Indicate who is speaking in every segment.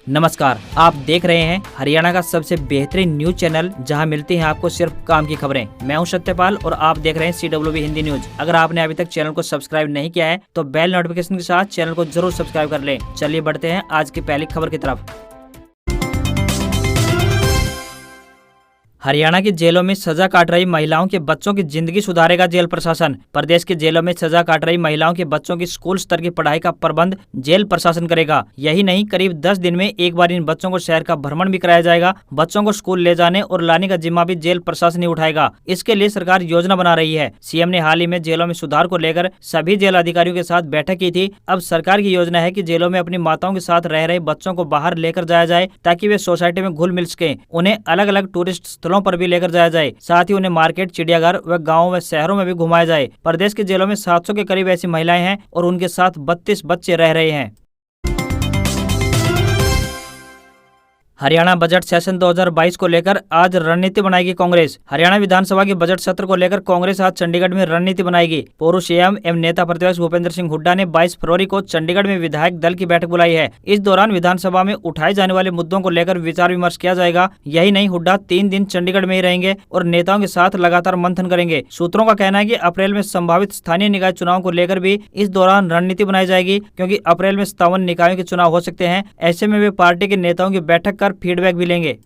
Speaker 1: नमस्कार, आप देख रहे हैं हरियाणा का सबसे बेहतरीन न्यूज चैनल जहां मिलती हैं आपको सिर्फ काम की खबरें। मैं हूं सत्यपाल और आप देख रहे हैं CWB हिंदी न्यूज। अगर आपने अभी तक चैनल को सब्सक्राइब नहीं किया है तो बेल नोटिफिकेशन के साथ चैनल को जरूर सब्सक्राइब कर लें। चलिए बढ़ते हैं आज की पहली खबर की तरफ। हरियाणा की जेलों में सजा काट रही महिलाओं के बच्चों की जिंदगी सुधारेगा जेल प्रशासन। प्रदेश के जेलों में सजा काट रही महिलाओं के बच्चों की स्कूल स्तर की पढ़ाई का प्रबंध जेल प्रशासन करेगा। यही नहीं, करीब 10 दिन में एक बार इन बच्चों को शहर का भ्रमण भी कराया जाएगा। बच्चों को स्कूल ले जाने और लाने का जिम्मा भी जेल प्रशासन ही उठाएगा। इसके लिए सरकार योजना बना रही है। सीएम ने हाल ही में जेलों में सुधार को लेकर सभी जेल अधिकारियों के साथ बैठक की थी। अब सरकार की योजना है कि जेलों में अपनी माताओं के साथ रह रहे बच्चों को बाहर लेकर जाया जाए ताकि वे सोसाइटी में घुल मिल सके। उन्हें अलग अलग टूरिस्ट स्थलों पर भी लेकर जाया जाए। साथ ही उन्हें मार्केट, चिड़ियाघर व गाँव व शहरों में भी घुमाया जाए। प्रदेश के जेलों में 700 के करीब ऐसी महिलाएं हैं और उनके साथ 32 बच्चे रह रहे हैं। हरियाणा बजट सेशन 2022 को लेकर आज रणनीति बनाएगी कांग्रेस। हरियाणा विधानसभा के बजट सत्र को लेकर कांग्रेस आज चंडीगढ़ में रणनीति बनाएगी। पूर्व सीएम एवं नेता प्रतिपक्ष भूपेंद्र सिंह हुड्डा ने 22 फरवरी को चंडीगढ़ में विधायक दल की बैठक बुलाई है। इस दौरान विधानसभा में उठाए जाने वाले मुद्दों को लेकर विचार विमर्श किया जाएगा। यही नहीं, हुड्डा 3 दिन चंडीगढ़ में ही रहेंगे और नेताओं के साथ लगातार मंथन करेंगे। सूत्रों का कहना है कि अप्रैल में संभावित स्थानीय निकाय चुनाव को लेकर भी इस दौरान रणनीति बनाई जाएगी, क्योंकि अप्रैल में 57 निकायों के चुनाव हो सकते हैं। ऐसे में वे पार्टी के नेताओं की बैठक कर फीडबैक भी लेंगे।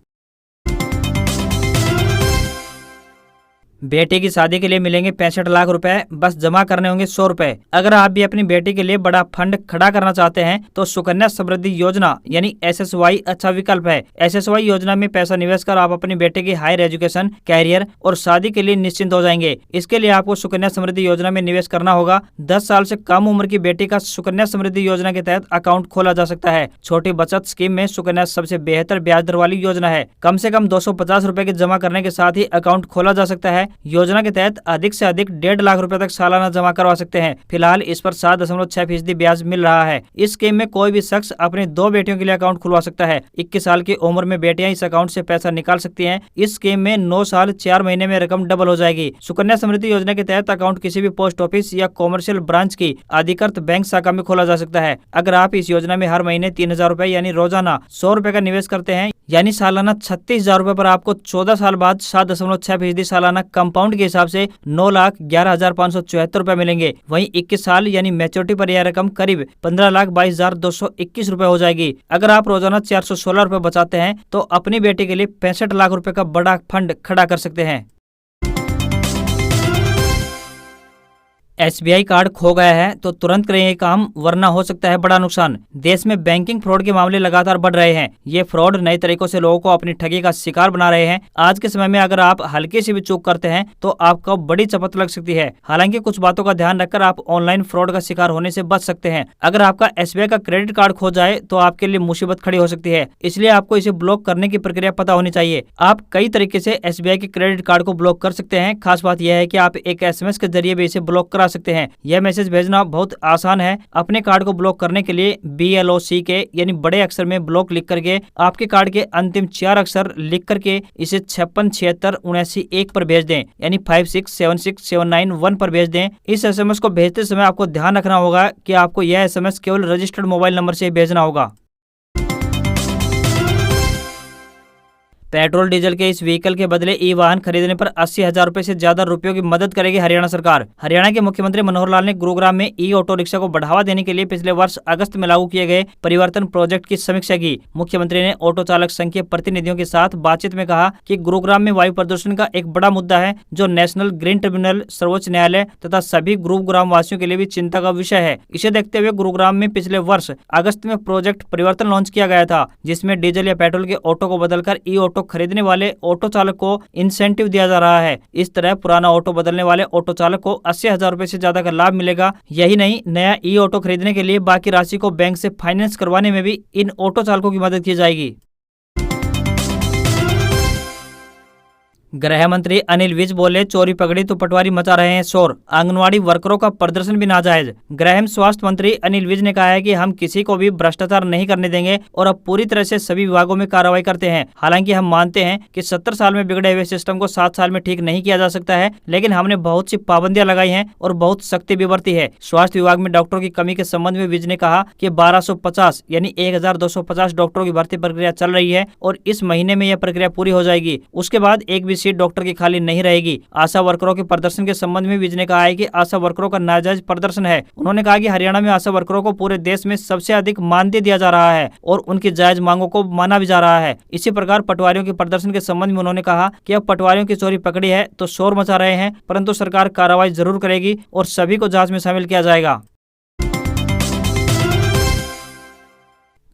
Speaker 1: बेटी की शादी के लिए मिलेंगे 65 लाख रुपए, बस जमा करने होंगे 100 रुपए। अगर आप भी अपनी बेटी के लिए बड़ा फंड खड़ा करना चाहते हैं तो सुकन्या समृद्धि योजना यानी SSY अच्छा विकल्प है। SSY योजना में पैसा निवेश कर आप अपनी बेटे की हायर एजुकेशन, कैरियर और शादी के लिए निश्चिंत हो जाएंगे। इसके लिए आपको सुकन्या समृद्धि योजना में निवेश करना होगा। 10 साल से कम उम्र की बेटी का सुकन्या समृद्धि योजना के तहत अकाउंट खोला जा सकता है। छोटी बचत स्कीम में सुकन्या सबसे बेहतर ब्याज दर वाली योजना है। कम से कम 250 रुपए के जमा करने के साथ ही अकाउंट खोला जा सकता है। योजना के तहत अधिक से अधिक 1.5 लाख रुपए तक सालाना जमा करवा सकते हैं। फिलहाल इस पर 7.6% ब्याज मिल रहा है। इस स्कीम में कोई भी शख्स अपनी 2 बेटियों के लिए अकाउंट खुलवा सकता है। 21 साल की उम्र में बेटियां इस अकाउंट से पैसा निकाल सकती हैं। इस स्कीम में 9 साल 4 महीने में रकम डबल हो जाएगी। सुकन्या समृद्धि योजना के तहत अकाउंट किसी भी पोस्ट ऑफिस या कॉमर्शियल ब्रांच की अधिकृत बैंक शाखा में खोला जा सकता है। अगर आप इस योजना में हर महीने 3000 रुपए यानी रोजाना 100 रुपए का निवेश करते हैं, यानी सालाना 36,000 रुपए पर आपको 14 साल बाद 7.6% सालाना कंपाउंड के हिसाब से 9,11,574 रुपए मिलेंगे। वहीं 21 साल यानी मैच्योरिटी पर यह रकम करीब 15,22,221 रुपए हो जाएगी। अगर आप रोजाना 416 रुपए बचाते हैं तो अपनी बेटी के लिए 65 लाख रुपए का बड़ा फंड खड़ा कर सकते हैं। SBI कार्ड खो गया है तो तुरंत करें ये काम, वरना हो सकता है बड़ा नुकसान। देश में बैंकिंग फ्रॉड के मामले लगातार बढ़ रहे हैं। ये फ्रॉड नए तरीकों से लोगों को अपनी ठगी का शिकार बना रहे हैं। आज के समय में अगर आप हल्की सी भी चूक करते हैं तो आपको बड़ी चपत लग सकती है। हालांकि कुछ बातों का ध्यान रखकर आप ऑनलाइन फ्रॉड का शिकार होने से बच सकते हैं। अगर आपका SBI का क्रेडिट कार्ड खो जाए तो आपके लिए मुसीबत खड़ी हो सकती है, इसलिए आपको इसे ब्लॉक करने की प्रक्रिया पता होनी चाहिए। आप कई तरीके से SBI के क्रेडिट कार्ड को ब्लॉक कर सकते हैं। खास बात यह है कि आप एक SMS के जरिए भी इसे ब्लॉक करा सकते हैं। यह मैसेज भेजना बहुत आसान है। अपने कार्ड को ब्लॉक करने के लिए BLOCK यानी बड़े अक्षर में ब्लॉक लिख करके आपके कार्ड के अंतिम 4 अक्षर लिख करके इसे 56767971 पर भेज दें, यानी 56767971 पर भेज दें। इस SMS को भेजते समय आपको ध्यान रखना होगा कि आपको यह SMS केवल रजिस्टर्ड मोबाइल नंबर से भेजना होगा। पेट्रोल डीजल के इस व्हीकल के बदले ई-वाहन खरीदने पर 80,000 रुपए से ज्यादा रुपयों की मदद करेगी हरियाणा सरकार। हरियाणा के मुख्यमंत्री मनोहर लाल ने गुरुग्राम में ई-ऑटो रिक्शा को बढ़ावा देने के लिए पिछले वर्ष अगस्त में लागू किए गए परिवर्तन प्रोजेक्ट की समीक्षा की। मुख्यमंत्री ने ऑटो चालक संघ के प्रतिनिधियों के साथ बातचीत में कहा कि गुरुग्राम में वायु प्रदूषण का एक बड़ा मुद्दा है, जो नेशनल ग्रीन ट्रिब्यूनल, सर्वोच्च न्यायालय तथा सभी गुरुग्राम वासियों के लिए भी चिंता का विषय है। इसे देखते हुए गुरुग्राम में पिछले वर्ष अगस्त में प्रोजेक्ट परिवर्तन लॉन्च किया गया था, जिसमें डीजल या पेट्रोल के ऑटो को बदलकर ई-ऑटो खरीदने वाले ऑटो चालक को इंसेंटिव दिया जा रहा है। इस तरह पुराना ऑटो बदलने वाले ऑटो चालक को 80,000 रुपए से ज्यादा का लाभ मिलेगा। यही नहीं, नया ई-ऑटो खरीदने के लिए बाकी राशि को बैंक से फाइनेंस करवाने में भी इन ऑटो चालकों की मदद की जाएगी। गृह मंत्री अनिल विज बोले, चोरी पकड़ी तो पटवारी मचा रहे हैं शोर, आंगनवाड़ी वर्करों का प्रदर्शन भी नाजायज। गृह एवं स्वास्थ्य मंत्री अनिल विज ने कहा है कि हम किसी को भी भ्रष्टाचार नहीं करने देंगे और अब पूरी तरह से सभी विभागों में कार्रवाई करते हैं। हालांकि हम मानते हैं कि 70 साल में बिगड़े हुए सिस्टम को 7 साल में ठीक नहीं किया जा सकता है, लेकिन हमने बहुत सी पाबंदियां लगाई हैं और बहुत सख्ती भी बरती है। स्वास्थ्य विभाग में डॉक्टरों की कमी के संबंध में विज ने कहा कि 1250 यानी 1250 डॉक्टरों की भर्ती प्रक्रिया चल रही है और इस महीने में यह प्रक्रिया पूरी हो जाएगी। उसके बाद एक भी सीट डॉक्टर की खाली नहीं रहेगी। आशा वर्करों के प्रदर्शन के संबंध में विज ने कहा है कि आशा वर्करों का नाजायज प्रदर्शन है। उन्होंने कहा कि हरियाणा में आशा वर्करों को पूरे देश में सबसे अधिक मानदेय दिया जा रहा है और उनकी जायज मांगों को माना भी जा रहा है। इसी प्रकार पटवारियों के प्रदर्शन के संबंध में उन्होंने कहा कि अब पटवारियों की चोरी पकड़ी है तो शोर मचा रहे हैं, परंतु सरकार कार्रवाई जरूर करेगी और सभी को जांच में शामिल किया जाएगा।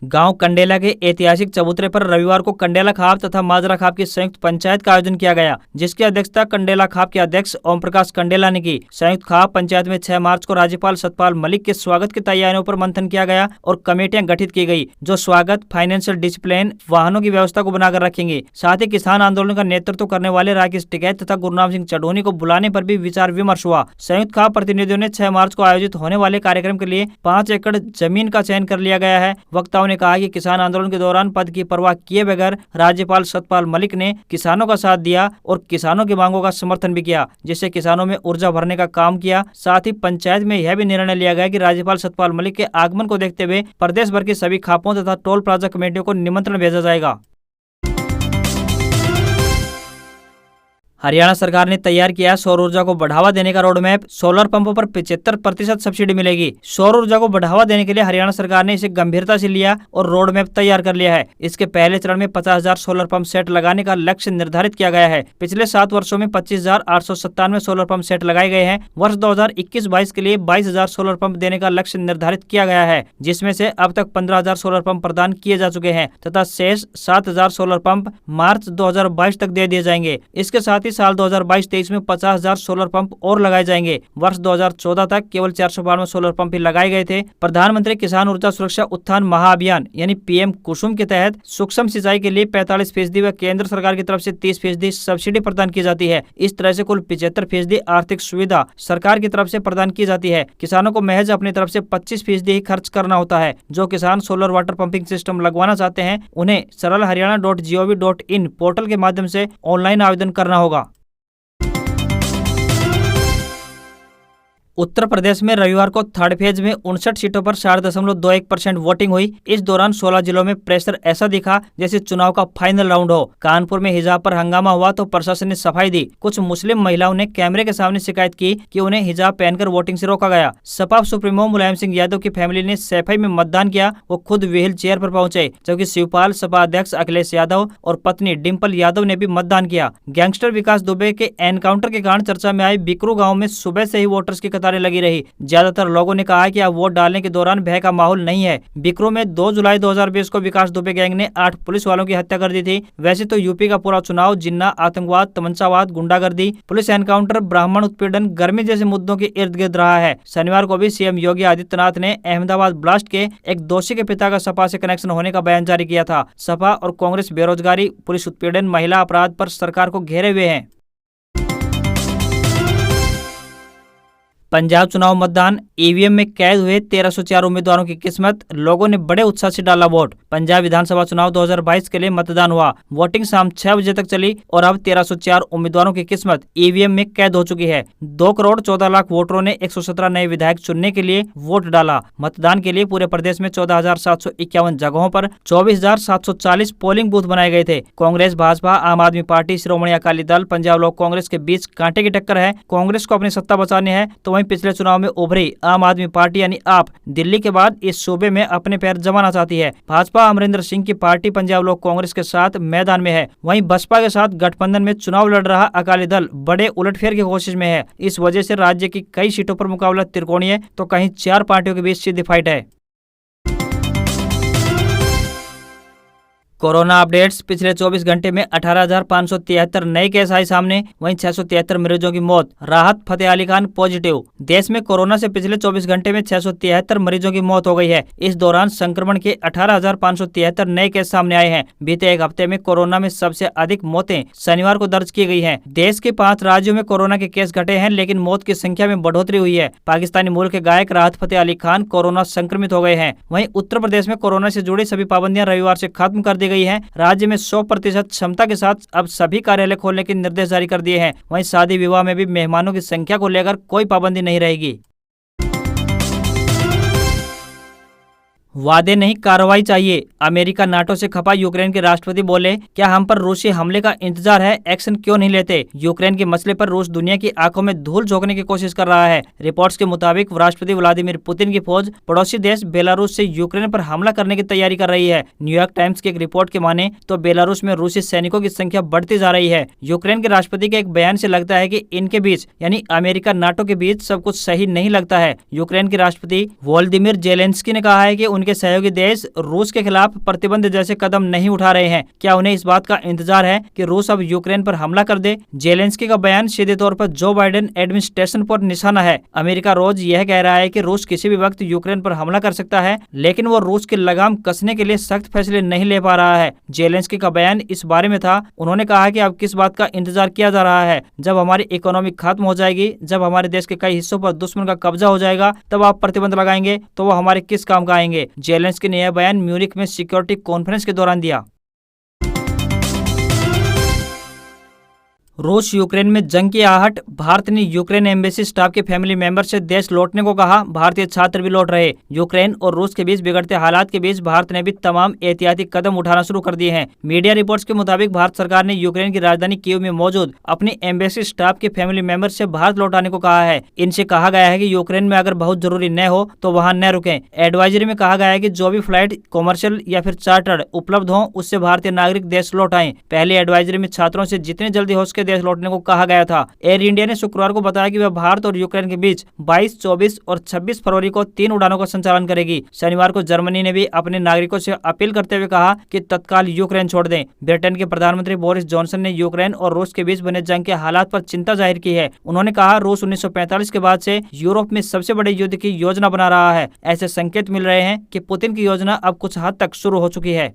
Speaker 1: गांव कंडेला के ऐतिहासिक चबूतरे पर रविवार को कंडेला खाप तथा माजरा खाप की संयुक्त पंचायत का आयोजन किया गया, जिसकी अध्यक्षता कंडेला खाप के अध्यक्ष ओम प्रकाश कंडेला ने की। संयुक्त खाप पंचायत में 6 मार्च को राज्यपाल सतपाल मलिक के स्वागत की तैयारियों पर मंथन किया गया और कमेटियां गठित की गई जो स्वागत, फाइनेंशियल डिसिप्लिन, वाहनों की व्यवस्था को बनाकर रखेंगी। साथ ही किसान आंदोलन का नेतृत्व करने वाले राकेश टिकैत तथा गुरनाम सिंह चढ़ोनी को बुलाने पर भी विचार विमर्श हुआ। संयुक्त खाप प्रतिनिधियों ने 6 मार्च को आयोजित होने वाले कार्यक्रम के लिए 5 एकड़ जमीन का चयन कर लिया गया है। वक्ताओं ने कहा कि किसान आंदोलन के दौरान पद की परवाह किए बगैर राज्यपाल सतपाल मलिक ने किसानों का साथ दिया और किसानों की मांगों का समर्थन भी किया, जिससे किसानों में ऊर्जा भरने का काम किया। साथ ही पंचायत में यह भी निर्णय लिया गया कि राज्यपाल सतपाल मलिक के आगमन को देखते हुए प्रदेश भर की सभी खापों तथा टोल प्लाजा कमेटियों को निमंत्रण भेजा जाएगा। हरियाणा सरकार ने तैयार किया सौर ऊर्जा को बढ़ावा देने का रोड मैप। सोलर पंपों पर 75% सब्सिडी मिलेगी। सौर ऊर्जा को बढ़ावा देने के लिए हरियाणा सरकार ने इसे गंभीरता से लिया और रोड मैप तैयार कर लिया है। इसके पहले चरण में 50,000 सोलर पंप सेट लगाने का लक्ष्य निर्धारित किया गया है। पिछले 7 वर्षों में 25,897 सोलर पंप सेट लगाए गए हैं। वर्ष 2021-22 के लिए 22,000 सोलर पंप देने का लक्ष्य निर्धारित किया गया है, जिसमें से अब तक 15,000 सोलर पंप प्रदान किए जा चुके हैं तथा शेष 7,000 सोलर पंप मार्च 2022 तक दे दिए जाएंगे। इसके साथ ही साल 2022-23 में 50,000 सोलर पंप और लगाए जाएंगे। वर्ष 2014 तक केवल 492 सोलर पंप ही लगाए गए थे। प्रधानमंत्री किसान ऊर्जा सुरक्षा उत्थान महाअभियान यानी पीएम कुसुम के तहत सूक्ष्म सिंचाई के लिए 45% व केंद्र सरकार की तरफ से 30% सब्सिडी प्रदान की जाती है। इस तरह से कुल 75% आर्थिक सुविधा सरकार की तरफ से प्रदान की जाती है। किसानों को महज अपनी तरफ से 25% ही खर्च करना होता है। जो किसान सोलर वाटर पंपिंग सिस्टम लगवाना चाहते हैं उन्हें सरलहरियाणा.gov.in पोर्टल के माध्यम से ऑनलाइन आवेदन करना होगा। उत्तर प्रदेश में रविवार को थर्ड फेज में 59 सीटों पर 4.21% वोटिंग हुई। इस दौरान 16 जिलों में प्रेशर ऐसा दिखा जैसे चुनाव का फाइनल राउंड हो। कानपुर में हिजाब पर हंगामा हुआ तो प्रशासन ने सफाई दी। कुछ मुस्लिम महिलाओं ने कैमरे के सामने शिकायत की कि उन्हें हिजाब पहनकर वोटिंग से रोका गया। सपा सुप्रीमो मुलायम सिंह यादव की फैमिली ने सैफई में मतदान किया। वो खुद व्हील चेयर पर पहुंचे, जबकि शिवपाल सपा अध्यक्ष अखिलेश यादव और पत्नी डिम्पल यादव ने भी मतदान किया। गैंगस्टर विकास दुबे के एनकाउंटर के कारण चर्चा में आए बिकरू गाँव में सुबह से ही वोटर्स की कतारें लगी रही। ज्यादातर लोगों ने कहा कि अब वोट डालने के दौरान भय का माहौल नहीं है। बिकरू में 2 जुलाई 2020 को विकास दुबे गैंग ने 8 पुलिस वालों की हत्या कर दी थी। वैसे तो यूपी का पूरा चुनाव जिन्ना, आतंकवाद, तमंचावाद, गुंडागर्दी, पुलिस एनकाउंटर, ब्राह्मण उत्पीड़न, गर्मी जैसे मुद्दों के इर्द गिर्द रहा है। शनिवार को भी सीएम योगी आदित्यनाथ ने अहमदाबाद ब्लास्ट के एक दोषी के पिता का सपा से कनेक्शन होने का बयान जारी किया था। सपा और कांग्रेस बेरोजगारी, पुलिस उत्पीड़न, महिला अपराध पर सरकार को घेरे हुए हैं। पंजाब चुनाव मतदान, ईवीएम में कैद हुए 1304 उम्मीदवारों की किस्मत। लोगों ने बड़े उत्साह से डाला वोट। पंजाब विधानसभा चुनाव 2022 के लिए मतदान हुआ। वोटिंग शाम 6 बजे तक चली और अब 1304 उम्मीदवारों की किस्मत ईवीएम में कैद हो चुकी है। 2 करोड़ 14 लाख वोटरों ने 117 नए विधायक चुनने के लिए वोट डाला। मतदान के लिए पूरे प्रदेश में 14,751 जगहों पर 24,740 पोलिंग बूथ बनाए गए थे। कांग्रेस, भाजपा, आम आदमी पार्टी, श्रोमणी अकाली दल, पंजाब लोक कांग्रेस के बीच कांटे की टक्कर है। कांग्रेस को अपनी सत्ता बचानी है तो पिछले चुनाव में उभरी आम आदमी पार्टी यानी आप दिल्ली के बाद इस सूबे में अपने पैर जमाना चाहती है। भाजपा अमरिंदर सिंह की पार्टी पंजाब लोक कांग्रेस के साथ मैदान में है। वहीं बसपा के साथ गठबंधन में चुनाव लड़ रहा अकाली दल बड़े उलटफेर की कोशिश में है। इस वजह से राज्य की कई सीटों पर मुकाबला त्रिकोणीय है तो कहीं 4 पार्टियों के बीच सीधी फाइट है। Corona updates. पिछले 24 घंटे में 18,573 नए केस आए सामने, वहीं 673 मरीजों की मौत। राहत फतेह अली खान पॉजिटिव। देश में कोरोना से पिछले 24 घंटे में 673 मरीजों की मौत हो गई है। इस दौरान संक्रमण के 18,573 नए केस सामने आए हैं। बीते एक हफ्ते में कोरोना में सबसे अधिक मौतें शनिवार को दर्ज की गई हैं। देश के 5 राज्यों में कोरोना के केस घटे हैं, लेकिन मौत की संख्या में बढ़ोतरी हुई है। पाकिस्तानी मूल के गायक राहत फतेह अली खान कोरोना संक्रमित हो गए हैं। वहीं उत्तर प्रदेश में कोरोना से जुड़ी सभी पाबंदियां रविवार से खत्म कर दी गई है। राज्य में 100% क्षमता के साथ अब सभी कार्यालय खोलने के निर्देश जारी कर दिए हैं। वहीं शादी विवाह में भी मेहमानों की संख्या को लेकर कोई पाबंदी नहीं रहेगी। वादे नहीं, कार्रवाई चाहिए। अमेरिका नाटो से खपा यूक्रेन के राष्ट्रपति बोले, क्या हम पर रूसी हमले का इंतजार है? एक्शन क्यों नहीं लेते? यूक्रेन के मसले पर रूस दुनिया की आंखों में धूल झोंकने की कोशिश कर रहा है। रिपोर्ट्स के मुताबिक राष्ट्रपति व्लादिमीर पुतिन की फौज पड़ोसी देश बेलारूस से यूक्रेन पर हमला करने की तैयारी कर रही है। न्यूयॉर्क टाइम्स की एक रिपोर्ट के माने तो बेलारूस में रूसी सैनिकों की संख्या बढ़ती जा रही है। यूक्रेन के राष्ट्रपति के एक बयान से लगता है कि इनके बीच यानी अमेरिका नाटो के बीच सब कुछ सही नहीं लगता है। यूक्रेन के राष्ट्रपति वोलोदिमीर जेलेंस्की ने कहा है कि उनके सहयोगी देश रूस के खिलाफ प्रतिबंध जैसे कदम नहीं उठा रहे हैं। क्या उन्हें इस बात का इंतजार है कि रूस अब यूक्रेन पर हमला कर दे? जेलेंस्की का बयान सीधे तौर पर जो बाइडेन एडमिनिस्ट्रेशन पर निशाना है। अमेरिका रोज यह कह रहा है कि रूस किसी भी वक्त यूक्रेन पर हमला कर सकता है, लेकिन वो रूस की लगाम कसने के लिए सख्त फैसले नहीं ले पा रहा है। जेलेंस्की का बयान इस बारे में था। उन्होंने कहा कि अब किस बात का इंतजार किया जा रहा है? जब हमारी इकोनॉमी खत्म हो जाएगी, जब हमारे देश के कई हिस्सों पर दुश्मन का कब्जा हो जाएगा, तब आप प्रतिबंध लगाएंगे तो वो हमारे किस काम का आएंगे? जेलेंस्की ने यह बयान म्यूनिख में सिक्योरिटी कॉन्फ्रेंस के दौरान दिया। रूस यूक्रेन में जंग की आहट। भारत ने यूक्रेन एम्बेसी स्टाफ के फैमिली मेंबर से देश लौटने को कहा। भारतीय छात्र भी लौट रहे। यूक्रेन और रूस के बीच बिगड़ते हालात के बीच भारत ने भी तमाम एहतियाती कदम उठाना शुरू कर दिए हैं। मीडिया रिपोर्ट्स के मुताबिक भारत सरकार ने यूक्रेन की राजधानी कीव में मौजूद अपनी एम्बेसी स्टाफ के फैमिली मेंबर से भारत लौटाने को कहा है। इनसे कहा गया है कि यूक्रेन में अगर बहुत जरूरी न हो तो वहां न रुकें। एडवाइजरी में कहा गया है कि जो भी फ्लाइट कॉमर्शियल या फिर चार्टर्ड उपलब्ध हो, उससे भारतीय नागरिक देश लौट आएं। पहले एडवाइजरी में छात्रों से जितने जल्दी हो सके देश लौटने को कहा गया था। एयर इंडिया ने शुक्रवार को बताया कि वह भारत और यूक्रेन के बीच 22, 24 और 26 फरवरी को 3 उड़ानों का संचालन करेगी। शनिवार को जर्मनी ने भी अपने नागरिकों से अपील करते हुए कहा कि तत्काल यूक्रेन छोड़ दें। ब्रिटेन के प्रधानमंत्री बोरिस जॉनसन ने यूक्रेन और रूस के बीच बने जंग के हालात पर चिंता जाहिर की है। उन्होंने कहा, रूस 1945 के बाद से यूरोप में सबसे बड़े युद्ध की योजना बना रहा है। ऐसे संकेत मिल रहे हैं कि पुतिन की योजना अब कुछ हद तक शुरू हो चुकी है।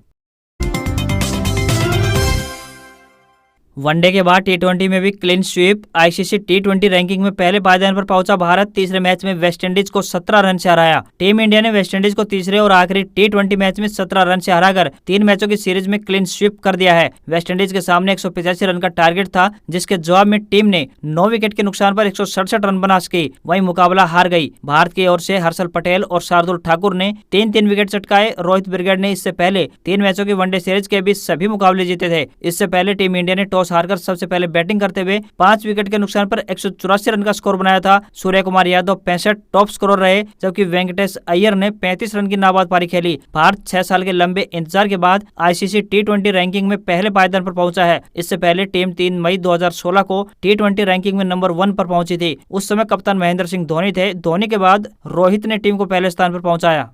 Speaker 1: वनडे के बाद टी20 में भी क्लीन स्वीप। आईसीसी टी20 रैंकिंग में पहले पायदान पर पहुंचा भारत। तीसरे मैच में वेस्टइंडीज को 17 रन से हराया। टीम इंडिया ने वेस्टइंडीज को तीसरे और आखिरी टी20 मैच में 17 रन से हराकर 3 मैचों की सीरीज में क्लीन स्वीप कर दिया है। वेस्टइंडीज के सामने 185 रन का टारगेट था, जिसके जवाब में टीम ने 9 विकेट के नुकसान पर 167 रन बना सकी। वहीं मुकाबला हार गई। भारत की ओर से हर्षल पटेल और शार्दुल ठाकुर ने 3-3 विकेट चटकाए। रोहित ब्रिगेड ने इससे पहले 3 मैचों की वनडे सीरीज के बीच सभी मुकाबले जीते थे। इससे पहले टीम इंडिया ने टॉस हारकर सबसे पहले बैटिंग करते हुए 5 विकेट के नुकसान पर 184 रन का स्कोर बनाया था। सूर्य कुमार यादव 65 टॉप स्कोरर रहे, जबकि वेंकटेश अय्यर ने 35 रन की नाबाद पारी खेली। भारत 6 साल के लंबे इंतजार के बाद आईसीसी टी20 रैंकिंग में पहले पायदान पर पहुंचा है। इससे पहले टीम 3 मई 2016 को टी20 रैंकिंग में नंबर 1 पर पहुंची थी। उस समय कप्तान महेंद्र सिंह धोनी थे। धोनी के बाद रोहित ने टीम को पहले स्थान पर पहुंचाया।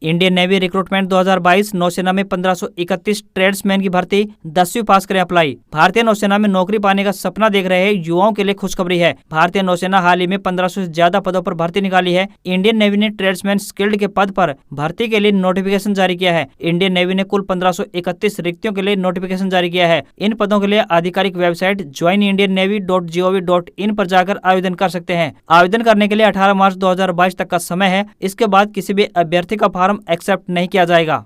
Speaker 1: Indian navy recruitment 2022। नौसेना में 1531 ट्रेड्समैन की भर्ती। 10वीं पास करें अप्लाई। भारतीय नौसेना में नौकरी पाने का सपना देख रहे युवाओं के लिए खुशखबरी है। भारतीय नौसेना हाल ही में 1500 से ज्यादा पदों पर भर्ती निकाली है। इंडियन नेवी ने ट्रेड्समैन स्किल्ड के पद पर भर्ती के लिए नोटिफिकेशन जारी किया है। इंडियन नेवी ने कुल 1531 रिक्तियों के लिए नोटिफिकेशन जारी किया है। इन पदों के लिए आधिकारिक वेबसाइट joinindiannavy.gov.in पर जाकर आवेदन कर सकते हैं। आवेदन करने के लिए 18 मार्च 2022 तक का समय है। इसके बाद किसी भी अभ्यर्थी का फॉर्म एक्सेप्ट नहीं किया जाएगा।